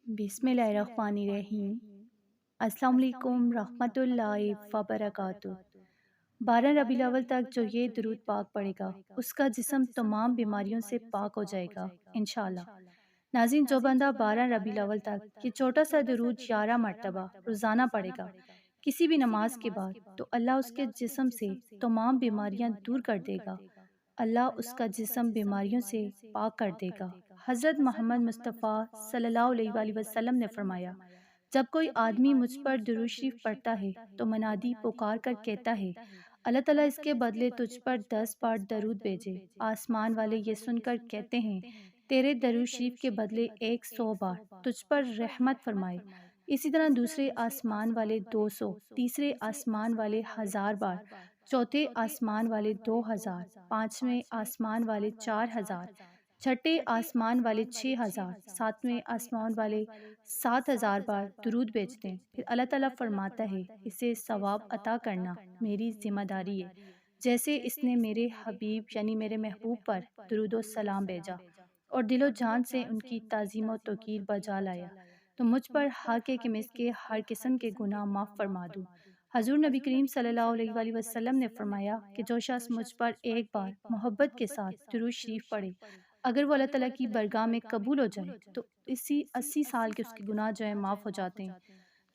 बिस्मिल्लाहिर्रहमानिर्रहीम। अस्सलाम वालेकुम रहमतुल्लाहि वबरकातुह। 12 रबीउल अव्वल तक जो ये दुरूद पाक पढ़ेगा उसका जिस्म तमाम बीमारियों से पाक हो जाएगा इंशाअल्लाह। नाज़रीन, जो बंदा 12 रबीउल अव्वल तक ये छोटा सा दुरूद 11 मरतबा रोज़ाना पढ़ेगा किसी भी नमाज के बाद, तो अल्लाह उसके जिस्म से तमाम बीमारियां दूर कर देगा। अल्लाह उसका जिस्म बीमारियों से पाक कर देगा। हज़रत मोहम्मद मुस्तफ़ा सल्लल्लाहु अलैहि वसल्लम ने फरमाया, जब कोई आदमी मुझ पर दुरूद शरीफ पढ़ता है तो मनादी पुकार कर कहता है, अल्लाह ताला इसके बदले तुझ पर 10 बार दरूद भेजे। आसमान वाले ये सुनकर कहते हैं, तेरे दरूद शरीफ के बदले 100 बार तुझ पर रहमत फरमाए। इसी तरह दूसरे आसमान वाले 200, तीसरे आसमान वाले 1000 बार, चौथे आसमान वाले 2000, पांचवें आसमान वाले 4000, छठे आसमान वाले 6000, सातवें आसमान वाले 7000 बार दुरूद भेजते हैं। फिर अल्लाह ताला फरमाता है, इसे सवाब अता करना मेरी जिम्मेदारी है, जैसे इसने मेरे हबीब यानी मेरे महबूब पर दुरूद व सलाम भेजा और दिलो जान से उनकी ताज़ीम व तौक़ीर बजा लाया, तो मुझ पर हक है कि मैं इसके हर किस्म के गुनाह माफ़ फरमा दूँ। हज़ूर नबी करीम सल्लल्लाहु अलैहि वसल्लम ने फरमाया कि जो शख्स मुझ पर एक बार मोहब्बत के साथ दुरूद शरीफ पढ़े, अगर वो अल्लाह ताला की बरगाह में कबूल हो जाए तो इसी 80 साल के उसके गुनाह जो है माफ़ हो जाते हैं।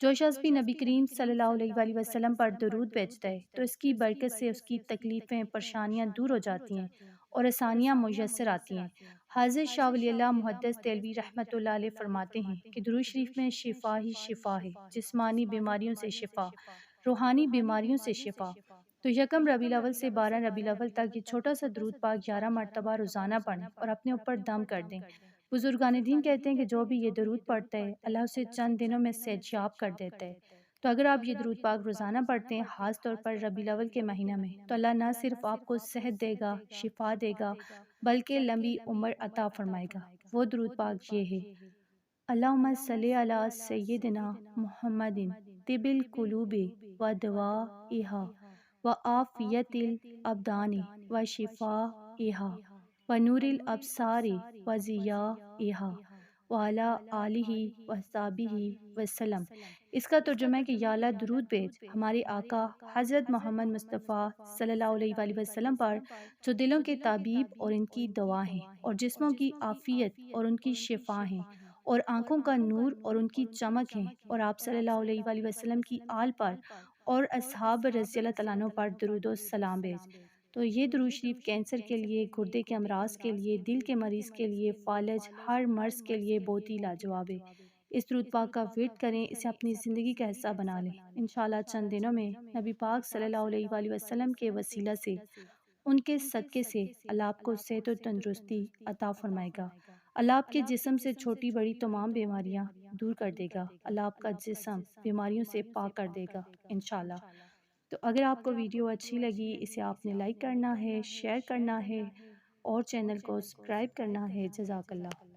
जो शख्स भी नबी करीम सल्लल्लाहु अलैहि वसल्लम पर दुरूद भेजता है तो इसकी बरकत से उसकी तकलीफ़ें परेशानियाँ दूर हो जाती हैं और आसानियाँ मुयस्सर आती हैं। हाज़िर शाह वली मुहद्दिस देलवी रहमतुल्लाह अलैह फरमाते हैं कि दुरूद शरीफ में शिफा ही शिफा है, जिस्मानी बीमारियों से शिफा, रूहानी बीमारियों से शिफा। तो यकम रबीउल अव्वल से 12 रबीउल अव्वल तक ये छोटा सा दुरूद पाक 11 मरतबा रोज़ाना पढ़ें और अपने ऊपर दम कर दें। बुजुर्गान दीन कहते हैं कि जो भी ये दुरूद पढ़ता है अल्लाह उसे चंद दिनों में सेहतयाब कर देता है। तो अगर आप ये दुरूद पाक रोज़ाना पढ़ते हैं, ख़ास तौर पर रबीउल अव्वल के महीना में, तो अल्लाह न सिर्फ आपको सेहत देगा, शिफा देगा, बल्कि लंबी उम्र अता फरमाएगा। वो दुरूद पाक ये है, अल्लाहुम्मा सल्ली अला सय्यिदिना मुहम्मदिन तिबिल कुलूबि व दवाइहा व आफियतिल अबदानी व शिफाइहा व नूरिल अबसारी व ज़ियाइहा व अला आलिहि व सहाबिहि वसल्लम। इसका तर्जुमा है कि या अल्लाह दुरूद भेज हमारे आका हज़रत मोहम्मद मुस्तफ़ा सल्लल्लाहु अलैहि वसल्लम पर, जो दिलों के ताबीब और इनकी दवा हैं, और जिस्मों की आफ़ियत और उनकी शिफा हैं, और आँखों का नूर और उनकी चमक हैं, और आप सल्लल्लाहु अलैहि वसल्लम की आल पर और असहाब रज़ियल्लाहु तआला अन्हुम पर दुरूद व सलाम भेज। तो ये दुरूद शरीफ कैंसर के लिए, गुर्दे के अमराज के लिए, दिल के मरीज़ के लिए, फालज, हर मर्ज़ के लिए बहुत ही लाजवाब है। इस दुरूद पाक का विर्द करें, इसे अपनी ज़िंदगी का हिस्सा बना लें। इंशाअल्लाह चंद दिनों में नबी पाक सल्लल्लाहु अलैहि वसल्लम के वसीला से, उनके सदक़े से अल्लाह आपको सेहत और तंदुरुस्ती अता फ़रमाएगा। अल्लाह आपके जिस्म से छोटी बड़ी तमाम बीमारियां दूर कर देगा। अल्लाह आपका जिस्म बीमारियों से पाक कर देगा इंशाअल्लाह। तो अगर आपको वीडियो अच्छी लगी, इसे आपने लाइक करना है, शेयर करना है और चैनल को सब्सक्राइब करना है। जज़ाकल्लाह।